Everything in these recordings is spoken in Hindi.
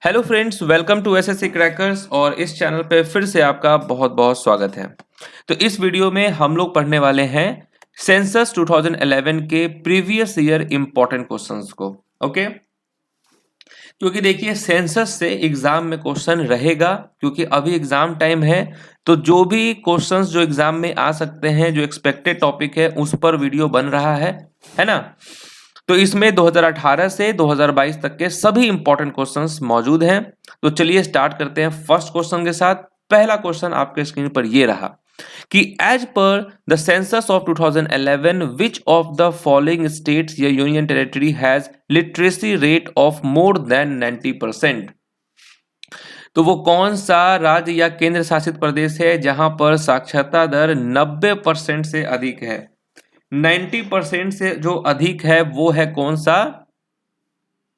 Hello friends, welcome to SSC crackers. और इस चैनल पे फिर से आपका बहुत बहुत स्वागत है। तो इस वीडियो में हम लोग पढ़ने वाले हैं सेंसस 2011 के प्रीवियस ईयर इंपॉर्टेंट क्वेश्चंस को। ओके, क्योंकि देखिए सेंसस से एग्जाम में क्वेश्चन रहेगा, क्योंकि अभी एग्जाम टाइम है। तो जो भी क्वेश्चंस जो एग्जाम में आ सकते हैं, जो एक्सपेक्टेड टॉपिक है, उस पर वीडियो बन रहा है ना। तो इसमें 2018 से 2022 तक के सभी इंपॉर्टेंट क्वेश्चंस मौजूद हैं। तो चलिए स्टार्ट करते हैं फर्स्ट क्वेश्चन के साथ। पहला क्वेश्चन आपके स्क्रीन पर ये रहा कि as per the census of 2011 which of the following states या union territory has literacy rate of more than 90%। तो वो कौन सा राज्य या केंद्र शासित प्रदेश है जहां पर साक्षरता दर 90% से अधिक है। 90% से जो अधिक है वो है कौन सा।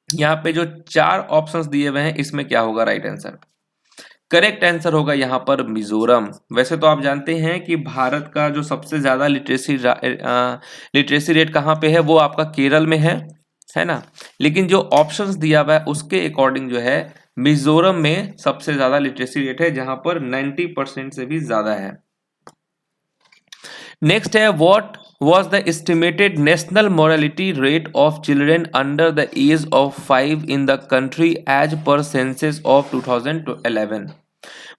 यहाँ पे जो चार ऑप्शंस दिए हुए हैं, इसमें क्या होगा राइट आंसर। करेक्ट आंसर होगा यहाँ पर मिजोरम। वैसे तो आप जानते हैं कि भारत का जो सबसे ज्यादा लिटरेसी रेट कहाँ पे है, वो आपका केरल में है ना। लेकिन जो ऑप्शंस दिया हुआ है उसके अकॉर्डिंग जो है मिजोरम में सबसे ज्यादा लिटरेसी रेट है, जहां पर 90% से भी ज्यादा है। नेक्स्ट है what was the estimated national mortality rate of children under the age of 5 in the country as per census of 2011।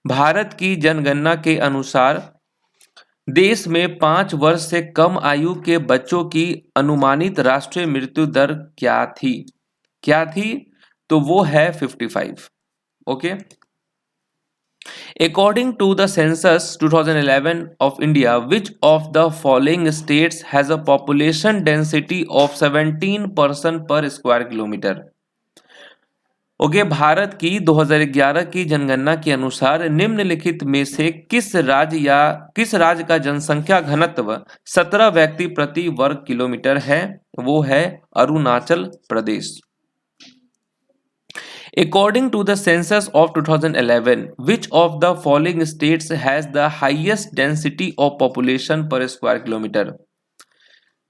Bharat की जनगणना के अनुसार देश में 5 वर्ष से कम आयु के बच्चों की अनुमानित राष्ट्रीय मृत्यु दर क्या थी। तो वो है 55। Okay, According to the census 2011 of India, which of the following states has a population density of 17 person per square kilometer? Okay, Bharat की 2011 की जनगणना के अनुसार निम्नलिखित में से किस राज्य का जनसंख्या घनत्व 17 व्यक्ति प्रति वर्ग किलोमीटर है। वो है अरुणाचल प्रदेश। According to the census of 2011, which of the following states has the highest density of population per square kilometer?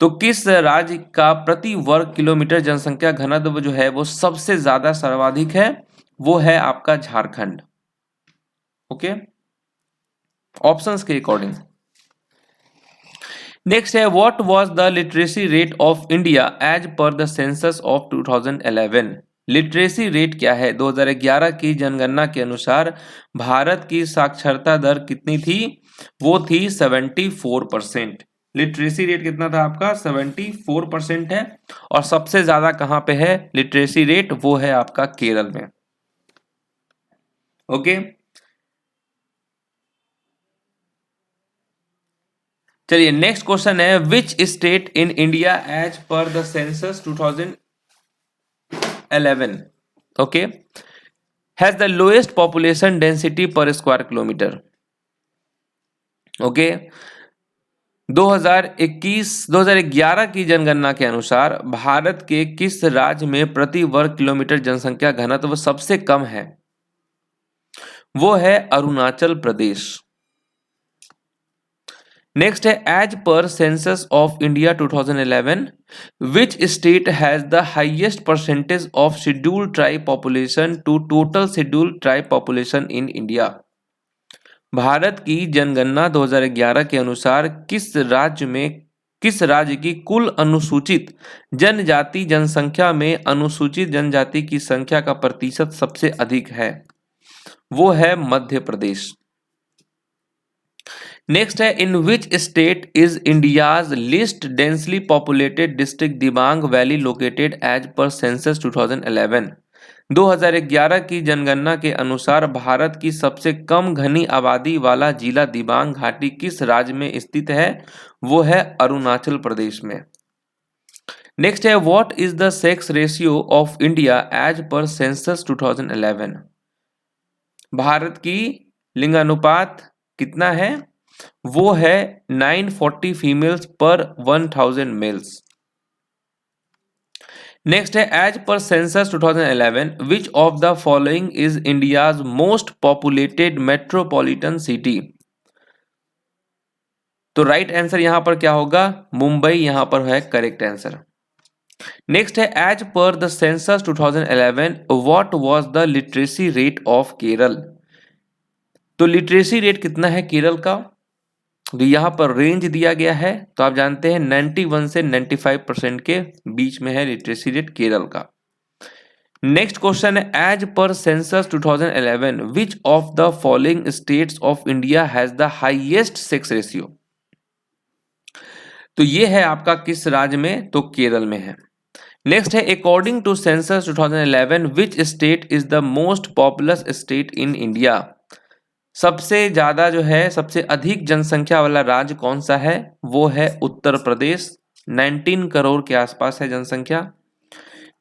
तो किस राज्य का प्रति वर्ग किलोमीटर जनसंख्या घनत्व जो है वो सबसे ज्यादा सर्वाधिक है। वो है आपका झारखंड। ओके, ऑप्शंस के अकॉर्डिंग। नेक्स्ट है what was the literacy rate of India as per the census of 2011। Literacy rate क्या है। 2011 की जनगणना के अनुसार भारत की साक्षरता दर कितनी थी। वो थी 74%। लिटरेसी रेट कितना था आपका 74% है। और सबसे ज्यादा कहां पे है लिटरेसी रेट, वो है आपका केरल में। ओके, चलिए नेक्स्ट क्वेश्चन है which state in India as per the census 2011 okay has the lowest population density per square kilometre. ओके, 2011 की जनगणना के अनुसार भारत के किस राज्य में प्रति वर्ग किलोमीटर जनसंख्या घनत्व सबसे कम है। वो है अरुणाचल प्रदेश। नेक्स्ट है as per census of India 2011 which state has the highest percentage of scheduled tribe population to total scheduled tribe population in India. Bharat की जनगणना 2011 के अनुसार किस राज्य की कुल अनुसूचित जनजाति जनसंख्या में अनुसूचित जनजाति की संख्या का प्रतिशत सबसे अधिक है। वो है मध्य प्रदेश। नेक्स्ट है in which state is India's least densely populated district Dibang valley located as per census 2011। 2011 की जनगणना के अनुसार भारत की सबसे कम घनी आबादी वाला जिला दिबांग घाटी किस राज्य में स्थित है। वो है अरुणाचल प्रदेश में। नेक्स्ट है what is the sex ratio of India as per census 2011। Bharat की लिंगानुपात कितना है। वो है 940 फीमेल्स पर 1000 मेल्स। नेक्स्ट है as per census 2011 which of the following is India's most populated metropolitan city. तो राइट आंसर यहां पर क्या होगा, मुंबई यहां पर है करेक्ट आंसर। नेक्स्ट है as per the census 2011 what was the literacy rate of Kerala. तो लिटरेसी रेट कितना है केरल का, तो यहाँ पर रेंज दिया गया है, तो आप जानते हैं 91 से 95% के बीच में है लिटरेसी रेट केरल का। नेक्स्ट क्वेश्चन है as per census 2011 which of the following states of India has the highest sex ratio. तो ये है आपका किस राज्य में, तो केरल में है। नेक्स्ट है according to census 2011 which state is the most populous state in India. सबसे ज्यादा जो है, सबसे अधिक जनसंख्या वाला राज्य कौन सा है, वो है उत्तर प्रदेश, 19 करोड़ के आसपास है जनसंख्या।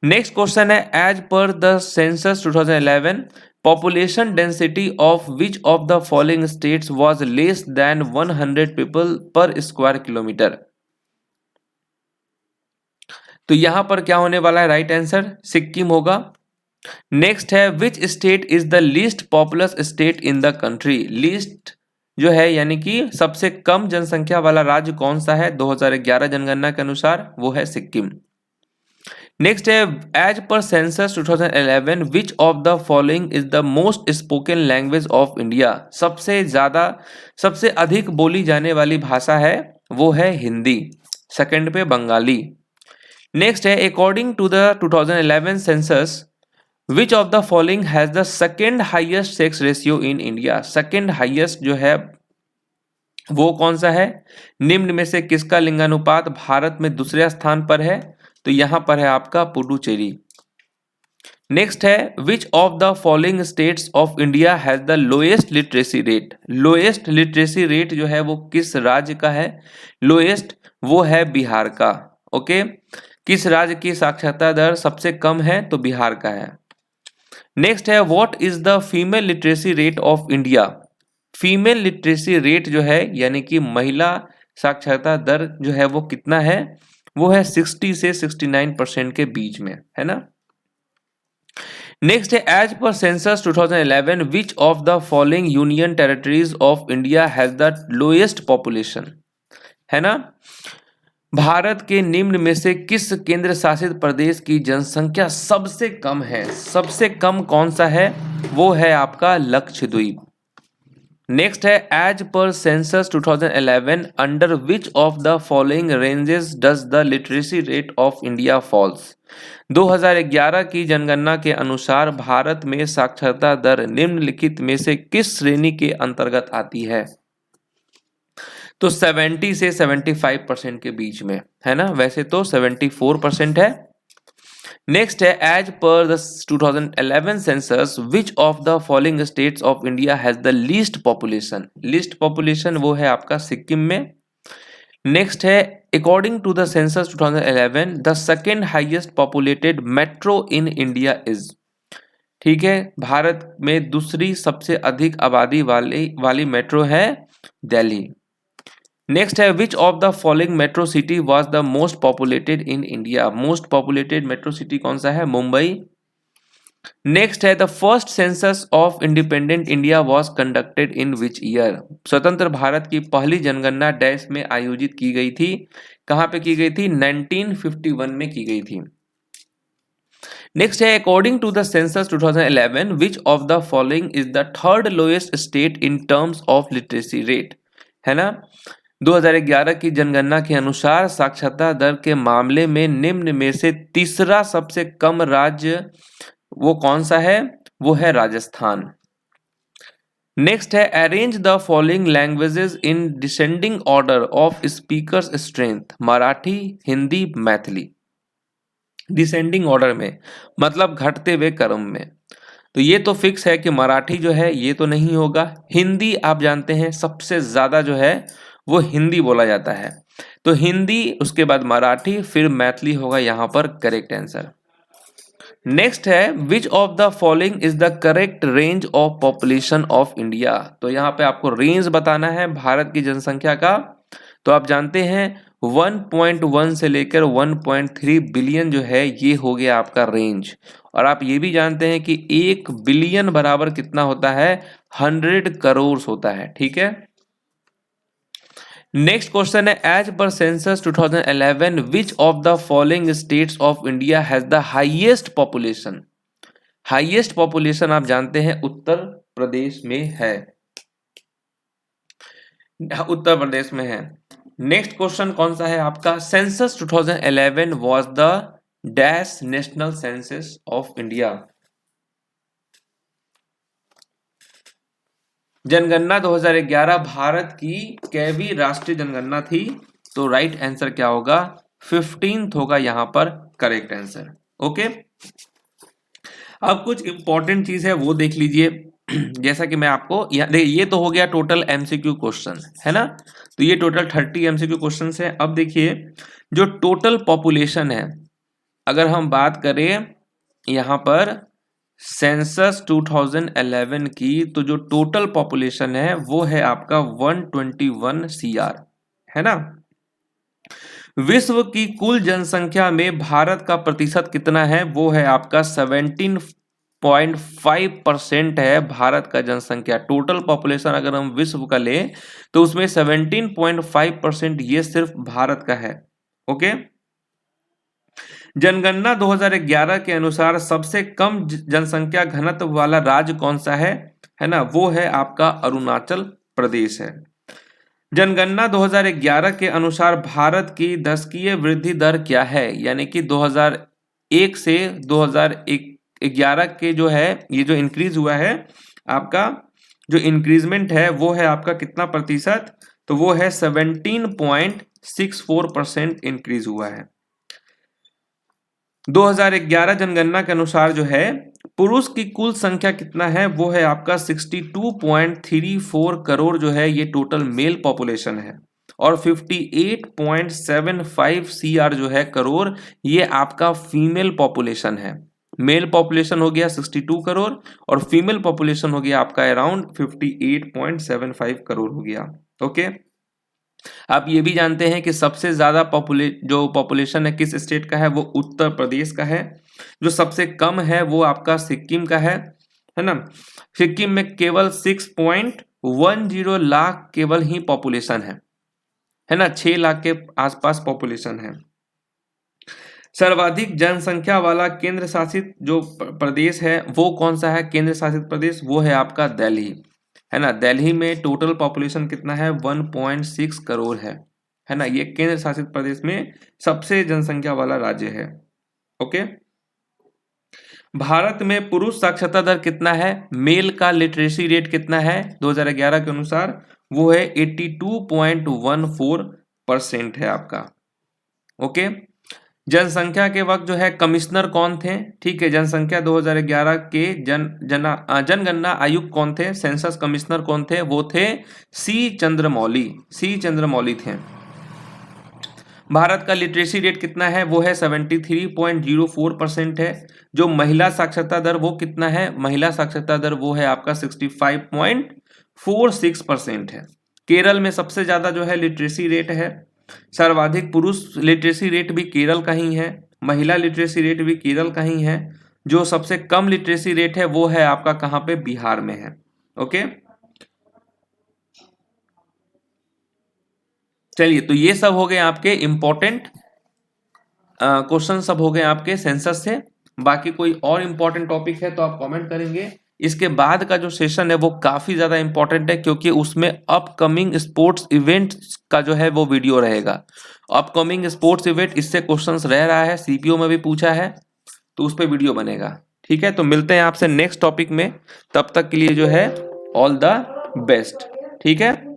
नेक्स्ट क्वेश्चन है as per the census 2011 population density of which of the following states was less than 100 people per square kilometre. तो यहां पर क्या होने वाला है, राइट आंसर सिक्किम होगा। नेक्स्ट है which state is the least populace state in the country. Least जो है यानी कि सबसे कम जनसंख्या वाला राज्य कौन सा है 2011 जनगणना के अनुसार, वो है सिक्किम। नेक्स्ट है as per census 2011 which of the following is the most spoken language of India. सबसे अधिक बोली जाने वाली भाषा है वो है हिंदी, सेकंड पे बंगाली। नेक्स्ट है according to the 2011 census which of the following has the second highest sex ratio in India. Second highest जो है वो कौन सा है, निम्न में से किसका लिंगानुपात भारत में दूसरे स्थान पर है, तो यहां पर है आपका पुडुचेरी। नेक्स्ट है विच of the following states of India has the lowest literacy rate. Lowest literacy rate जो है वो किस राज्य का है, लोएस्ट वो है बिहार का। ओके, किस राज्य की साक्षरता दर सबसे कम है, तो बिहार का है। नेक्स्ट है what is the female literacy rate of India. Female literacy rate जो है यानी कि महिला साक्षरता दर जो है वो कितना है, वो है 60 से 69% के बीच में, है ना। नेक्स्ट है as per census 2011 which of the following union territories of India has the lowest population, है ना। भारत के निम्न में से किस केंद्र शासित प्रदेश की जनसंख्या सबसे कम है, सबसे कम कौन सा है, वो है आपका लक्षद्वीप। नेक्स्ट है as per census 2011 under which of the following ranges does the literacy rate of India falls. 2011 की जनगणना के अनुसार भारत में साक्षरता दर निम्नलिखित में से किस श्रेणी के अंतर्गत आती है, तो 70 से 75% के बीच में, है ना। वैसे तो 74% है। नेक्स्ट है as per the 2011 census which of the following states of India has the least population. Least population वो है आपका सिक्किम में। नेक्स्ट है according to the census 2011 the second highest populated metro in India is. ठीक है, भारत में दूसरी सबसे अधिक आबादी वाली मेट्रो है दिल्ली। नेक्स्ट है विच of the following metro city was the most populated in India. Most populated metro city कौन सा है, मुंबई। नेक्स्ट है the first census of independent India was conducted in which year. स्वतंत्र भारत की पहली जनगणना डैश में आयोजित की गई थी, कहां पे की गई थी, 1951 में की गई थी। नेक्स्ट है according to the census 2011 which of the following is the third lowest state in terms of literacy rate, है ना। 2011 की जनगणना के अनुसार साक्षरता दर के मामले में निम्न में से तीसरा सबसे कम राज्य वो कौन सा है, वो है राजस्थान। नेक्स्ट है arrange the following languages in descending order of speakers strength. Marathi, Hindi, Maithili. Descending order में मतलब घटते हुए क्रम में, तो ये तो फिक्स है कि मराठी जो है ये तो नहीं होगा। हिंदी आप जानते हैं सबसे ज्यादा जो है वो हिंदी बोला जाता है, तो हिंदी, उसके बाद मराठी, फिर मैथिली होगा यहाँ पर करेक्ट आंसर। नेक्स्ट है विच of the following is the correct range of population of India. तो यहाँ पे आपको रेंज बताना है भारत की जनसंख्या का। तो आप जानते हैं 1.1 से लेकर 1.3 बिलियन जो है ये हो गया आपका रेंज। और आप ये भी जानते हैं कि 1 बिलियन बराबर कितना होता है, 100 करोड़ होता है। ठीक है, नेक्स्ट क्वेश्चन है, as per census 2011 which of the following states of India has the highest population. Highest population आप जानते हैं उत्तर प्रदेश में है, उत्तर प्रदेश में है। नेक्स्ट क्वेश्चन कौन सा है आपका, census 2011 was the dash national census of India. जनगणना 2011 भारत की कैवी राष्ट्रीय जनगणना थी, तो राइट आंसर क्या होगा, 15th होगा यहां पर करेक्ट आंसर। ओके, अब कुछ इंपॉर्टेंट चीज है वो देख लीजिए। जैसा कि मैं आपको ये तो हो गया टोटल एमसीक्यू क्वेश्चन है ना, तो ये टोटल 30 एमसीक्यू क्वेश्चन है। अब देखिए जो टोटल पॉपुलेशन है, अगर हम बात करें यहां पर सेंसस 2011 की, तो जो टोटल पॉपुलेशन है वो है आपका 121 CR है ना। विश्व की कुल जनसंख्या में भारत का प्रतिशत कितना है, वो है आपका 17.5% है भारत का जनसंख्या। टोटल पॉपुलेशन अगर हम विश्व का लें तो उसमें 17.5% ये सिर्फ भारत का है। ओके, जनगणना 2011 के अनुसार सबसे कम जनसंख्या घनत्व वाला राज्य कौन सा है ना, वो है आपका अरुणाचल प्रदेश है। जनगणना 2011 के अनुसार भारत की दशकीय वृद्धि दर क्या है, यानी कि 2001 से 2011 के जो है ये जो इंक्रीज हुआ है आपका, जो इंक्रीजमेंट है वो है आपका कितना प्रतिशत, तो वो है 17.64% इंक्रीज हुआ है। 2011 जनगणना के अनुसार जो है पुरुष की कुल संख्या कितना है, वो है आपका 62.34 करोड़ जो है ये टोटल मेल पॉपुलेशन है, और 58.75 CR जो है करोड़ ये आपका फीमेल पॉपुलेशन है। मेल पॉपुलेशन हो गया 62 करोड़ और फीमेल पॉपुलेशन हो गया आपका अराउंड 58.75 करोड़ हो गया। ओके, आप ये भी जानते हैं कि सबसे ज्यादा जो पॉपुलेशन है किस स्टेट का है, वो उत्तर प्रदेश का है। जो सबसे कम है वो आपका सिक्किम का है ना। सिक्किम में केवल 6.10 लाख केवल ही पॉपुलेशन है ना, 6 लाख के आसपास पॉपुलेशन है। सर्वाधिक जनसंख्या वाला केंद्र शासित जो प्रदेश है वो कौन सा है, केंद्र शासित प्रदेश वो है आपका दिल्ली है ना। दिल्ली में टोटल पॉपुलेशन कितना है, 1.6 करोड़ है ना। ये केंद्र शासित प्रदेश में सबसे जनसंख्या वाला राज्य है। ओके, भारत में पुरुष साक्षरता दर कितना है, मेल का लिटरेसी रेट कितना है 2011 के अनुसार, वो है 82.14% है आपका। ओके, जनसंख्या के वक्त जो है कमिश्नर कौन थे, ठीक है, जनसंख्या 2011 के जनगणना आयुक्त कौन थे, सेंसस कमिश्नर कौन थे, वो थे सी चंद्रमौली थे। भारत का लिटरेसी रेट कितना है, वो है 73.04% है। जो महिला साक्षरता दर वो कितना है, महिला साक्षरता दर वो है आपका 65.46% है। केरल में सबसे ज्यादा जो है लिटरेसी रेट है, सर्वाधिक पुरुष लिटरेसी रेट भी केरल का ही है, महिला लिटरेसी रेट भी केरल का ही है। जो सबसे कम लिटरेसी रेट है वो है आपका कहां पे, बिहार में है। ओके, चलिए, तो ये सब हो गए आपके इंपॉर्टेंट क्वेश्चन, सब हो गए आपके सेंसस से। बाकी कोई और इंपॉर्टेंट टॉपिक है तो आप कमेंट करेंगे। इसके बाद का जो सेशन है वो काफी ज्यादा इंपॉर्टेंट है, क्योंकि उसमें अपकमिंग स्पोर्ट्स इवेंट का जो है वो वीडियो रहेगा। अपकमिंग स्पोर्ट्स इवेंट इससे क्वेश्चंस रह रहा है, सीपीओ में भी पूछा है, तो उस पर वीडियो बनेगा। ठीक है, तो मिलते हैं आपसे नेक्स्ट टॉपिक में, तब तक के लिए जो है ऑल द बेस्ट। ठीक है।